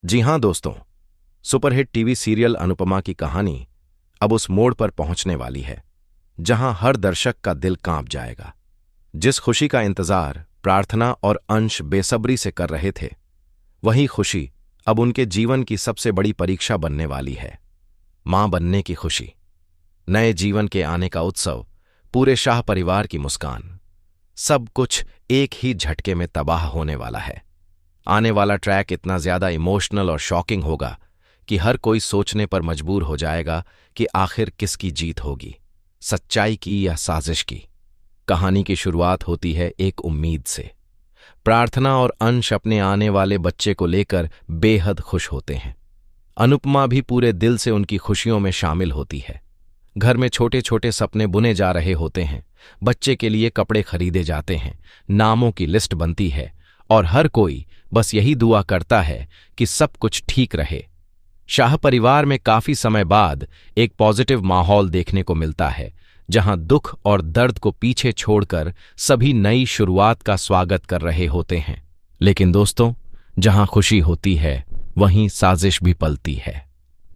जी हां दोस्तों, superhit TV serial Anupama की कहानी अब उस मोड़ पर पहुंचने वाली है जहां हर दर्शक का दिल कांप जाएगा। जिस खुशी का इंतजार प्रार्थना और अंश बेसब्री से कर रहे थे, वही खुशी अब उनके जीवन की सबसे बड़ी परीक्षा बनने वाली है। मां बनने की खुशी, नए जीवन के आने का उत्सव, पूरे शाह परिवार की मुस्कान, सब कुछ एक ही झटके में तबाह होने वाला है। आने वाला ट्रैक इतना ज्यादा इमोशनल और शॉकिंग होगा कि हर कोई सोचने पर मजबूर हो जाएगा कि आखिर किसकी जीत होगी, सच्चाई की या साजिश की। कहानी की शुरुआत होती है एक उम्मीद से। प्रार्थना और अंश अपने आने वाले बच्चे को लेकर बेहद खुश होते हैं। अनुपमा भी पूरे दिल से उनकी खुशियों में शामिल होती है। घर में छोटे छोटे सपने बुने जा रहे होते हैं, बच्चे के लिए कपड़े खरीदे जाते हैं, नामों की लिस्ट बनती है और हर कोई बस यही दुआ करता है कि सब कुछ ठीक रहे। शाह परिवार में काफी समय बाद एक पॉजिटिव माहौल देखने को मिलता है, जहां दुख और दर्द को पीछे छोड़कर सभी नई शुरुआत का स्वागत कर रहे होते हैं। लेकिन दोस्तों, जहां खुशी होती है वहीं साजिश भी पलती है।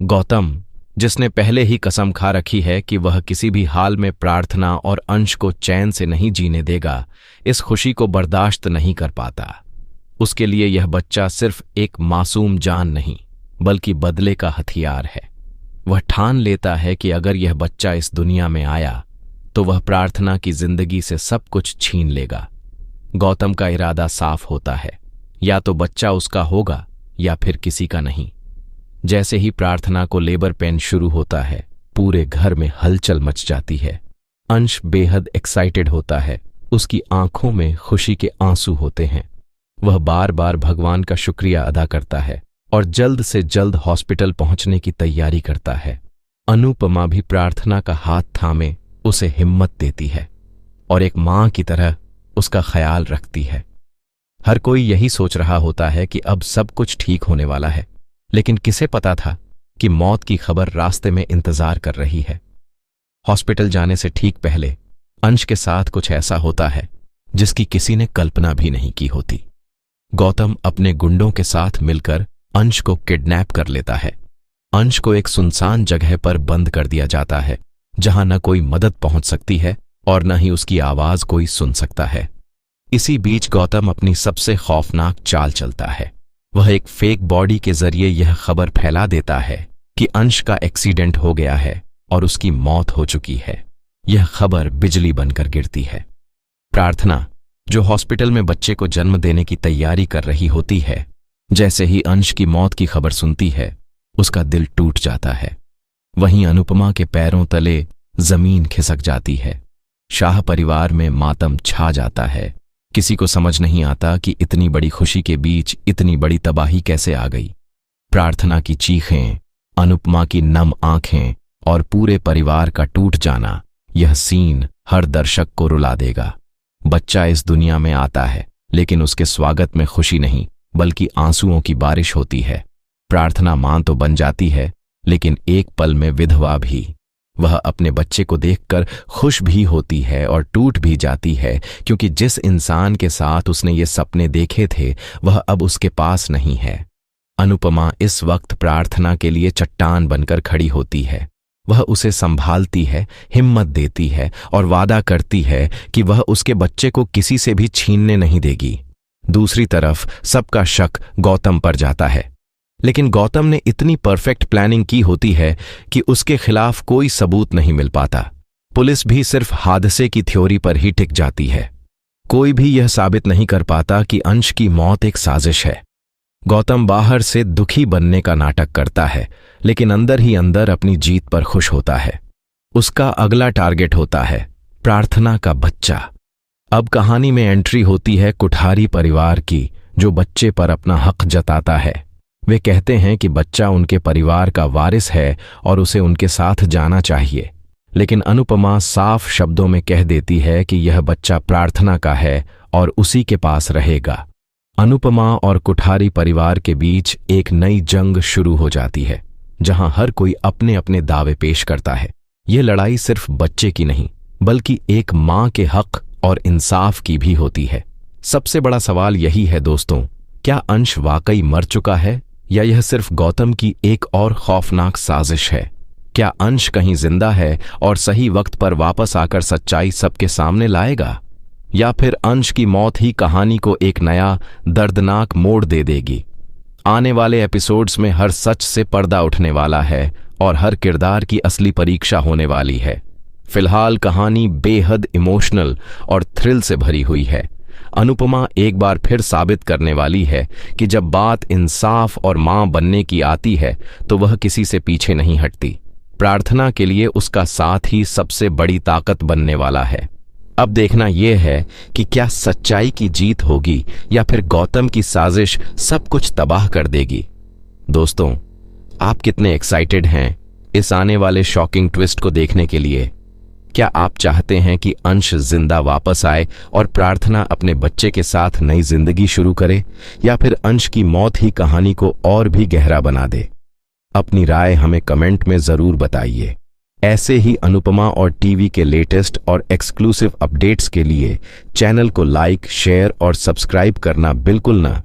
गौतम, जिसने पहले ही कसम खा रखी है कि वह किसी भी हाल में प्रार्थना और अंश को चैन से नहीं जीने देगा, इस खुशी को बर्दाश्त नहीं कर पाता। उसके लिए यह बच्चा सिर्फ एक मासूम जान नहीं, बल्कि बदले का हथियार है। वह ठान लेता है कि अगर यह बच्चा इस दुनिया में आया तो वह प्रार्थना की जिंदगी से सब कुछ छीन लेगा। गौतम का इरादा साफ होता है, या तो बच्चा उसका होगा या फिर किसी का नहीं। जैसे ही प्रार्थना को लेबर पेन शुरू होता है, पूरे घर में हलचल मच जाती है। अंश बेहद एक्साइटेड होता है, उसकी आंखों में खुशी के आंसू होते हैं। वह बार बार भगवान का शुक्रिया अदा करता है और जल्द से जल्द हॉस्पिटल पहुंचने की तैयारी करता है। अनुपमा भी प्रार्थना का हाथ थामे उसे हिम्मत देती है और एक मां की तरह उसका ख्याल रखती है। हर कोई यही सोच रहा होता है कि अब सब कुछ ठीक होने वाला है, लेकिन किसे पता था कि मौत की खबर रास्ते में इंतजार कर रही है। हॉस्पिटल जाने से ठीक पहले अंश के साथ कुछ ऐसा होता है जिसकी किसी ने कल्पना भी नहीं की होती। गौतम अपने गुंडों के साथ मिलकर अंश को किडनैप कर लेता है। अंश को एक सुनसान जगह पर बंद कर दिया जाता है, जहां न कोई मदद पहुंच सकती है और न ही उसकी आवाज कोई सुन सकता है। इसी बीच गौतम अपनी सबसे खौफनाक चाल चलता है। वह एक फेक बॉडी के जरिए यह खबर फैला देता है कि अंश का एक्सीडेंट हो गया है और उसकी मौत हो चुकी है। यह खबर बिजली बनकर गिरती है। प्रार्थना, जो हॉस्पिटल में बच्चे को जन्म देने की तैयारी कर रही होती है, जैसे ही अंश की मौत की खबर सुनती है, उसका दिल टूट जाता है। वहीं अनुपमा के पैरों तले जमीन खिसक जाती है। शाह परिवार में मातम छा जाता है। किसी को समझ नहीं आता कि इतनी बड़ी खुशी के बीच इतनी बड़ी तबाही कैसे आ गई। प्रार्थना की चीखें, अनुपमा की नम आंखें और पूरे परिवार का टूट जाना, यह सीन हर दर्शक को रुला देगा। बच्चा इस दुनिया में आता है, लेकिन उसके स्वागत में खुशी नहीं बल्कि आंसुओं की बारिश होती है। प्रार्थना मां तो बन जाती है, लेकिन एक पल में विधवा भी। वह अपने बच्चे को देखकर खुश भी होती है और टूट भी जाती है, क्योंकि जिस इंसान के साथ उसने ये सपने देखे थे वह अब उसके पास नहीं है। अनुपमा इस वक्त प्रार्थना के लिए चट्टान बनकर खड़ी होती है। वह उसे संभालती है, हिम्मत देती है और वादा करती है कि वह उसके बच्चे को किसी से भी छीनने नहीं देगी। दूसरी तरफ सबका शक गौतम पर जाता है, लेकिन गौतम ने इतनी परफेक्ट प्लानिंग की होती है कि उसके खिलाफ कोई सबूत नहीं मिल पाता। पुलिस भी सिर्फ हादसे की थ्योरी पर ही टिक जाती है। कोई भी यह साबित नहीं कर पाता कि अंश की मौत एक साजिश है। गौतम बाहर से दुखी बनने का नाटक करता है, लेकिन अंदर ही अंदर अपनी जीत पर खुश होता है। उसका अगला टारगेट होता है प्रार्थना का बच्चा। अब कहानी में एंट्री होती है कुठारी परिवार की, जो बच्चे पर अपना हक जताता है। वे कहते हैं कि बच्चा उनके परिवार का वारिस है और उसे उनके साथ जाना चाहिए। लेकिन अनुपमा साफ शब्दों में कह देती है कि यह बच्चा प्रार्थना का है और उसी के पास रहेगा। अनुपमा और कुठारी परिवार के बीच एक नई जंग शुरू हो जाती है, जहां हर कोई अपने अपने दावे पेश करता है। यह लड़ाई सिर्फ बच्चे की नहीं, बल्कि एक मां के हक और इंसाफ की भी होती है। सबसे बड़ा सवाल यही है दोस्तों, क्या अंश वाकई मर चुका है या यह सिर्फ गौतम की एक और खौफनाक साजिश है? क्या अंश कहीं जिंदा है और सही वक्त पर वापस आकर सच्चाई सबके सामने लाएगा, या फिर अंश की मौत ही कहानी को एक नया दर्दनाक मोड़ दे देगी? आने वाले एपिसोड्स में हर सच से पर्दा उठने वाला है और हर किरदार की असली परीक्षा होने वाली है। फिलहाल कहानी बेहद इमोशनल और थ्रिल से भरी हुई है। अनुपमा एक बार फिर साबित करने वाली है कि जब बात इंसाफ और मां बनने की आती है तो वह किसी से पीछे नहीं हटती। प्रार्थना के लिए उसका साथ ही सबसे बड़ी ताकत बनने वाला है। अब देखना यह है कि क्या सच्चाई की जीत होगी या फिर गौतम की साजिश सब कुछ तबाह कर देगी। दोस्तों, आप कितने एक्साइटेड हैं इस आने वाले शॉकिंग ट्विस्ट को देखने के लिए? क्या आप चाहते हैं कि अंश जिंदा वापस आए और प्रार्थना अपने बच्चे के साथ नई जिंदगी शुरू करे, या फिर अंश की मौत ही कहानी को और भी गहरा बना दे? अपनी राय हमें कमेंट में जरूर बताइए। ऐसे ही अनुपमा और टीवी के लेटेस्ट और एक्सक्लूसिव अपडेट्स के लिए चैनल को लाइक, शेयर और सब्सक्राइब करना बिल्कुल ना